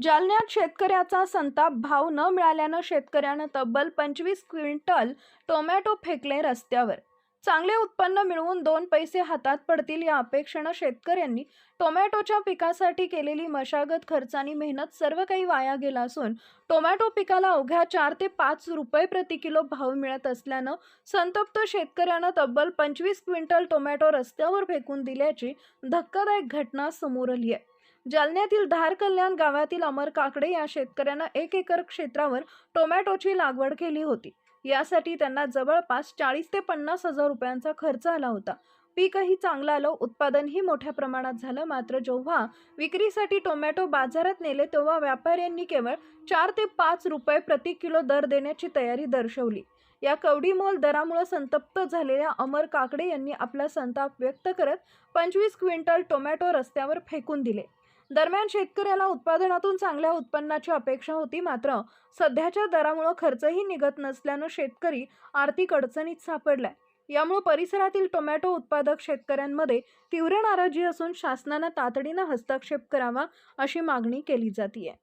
जालन्यात शेतकऱ्याचा संताप. भाव न मिळाल्यानं शेतकऱ्यानं तब्बल 25 क्विंटल टोमॅटो फेकले रस्त्यावर. चांगले उत्पन्न मिळवून 2 पैसे हातात पडतील या अपेक्षेनं शेतकऱ्यांनी टोमॅटोच्या पिकासाठी केलेली मशागत, खर्च आणि मेहनत सर्व काही वाया गेला असून टोमॅटो पिकाला अवघ्या 4 ते 5 रुपये प्रति किलो भाव मिळत असल्यानं संतप्त शेतकऱ्यानं तब्बल 25 क्विंटल टोमॅटो रस्त्यावर फेकून दिल्याची धक्कादायक घटना समोर आली आहे. जालन्यातील धार कल्याण गावातील अमर काकडे या शेतकऱ्यानं 1 एकर क्षेत्रावर टोमॅटोची लागवड केली होती. यासाठी त्यांना जवळपास 40 ते 50 हजार रुपयांचा खर्च आला होता. पीकही चांगलं आलं, उत्पादनही मोठ्या प्रमाणात झालं. मात्र जेव्हा विक्रीसाठी टोमॅटो बाजारात नेले तेव्हा व्यापाऱ्यांनी केवळ 4 ते 5 रुपये प्रति किलो दर देण्याची तयारी दर्शवली. या कवडीमोल दरामुळे संतप्त झालेल्या अमर काकडे यांनी आपला संताप व्यक्त करत 25 क्विंटल टोमॅटो रस्त्यावर फेकून दिले. दरम्यान शेतकऱ्याला उत्पादनातून चांगल्या उत्पन्नाची अपेक्षा होती, मात्र सध्याच्या दरामुळे खर्चही निघत नसल्यानं शेतकरी आर्थिक अडचणीत सापडलाय. यामुळे परिसरातील टोमॅटो उत्पादक शेतकऱ्यांमध्ये तीव्र नाराजी असून शासनानं तातडीनं हस्तक्षेप करावा अशी मागणी केली जाते.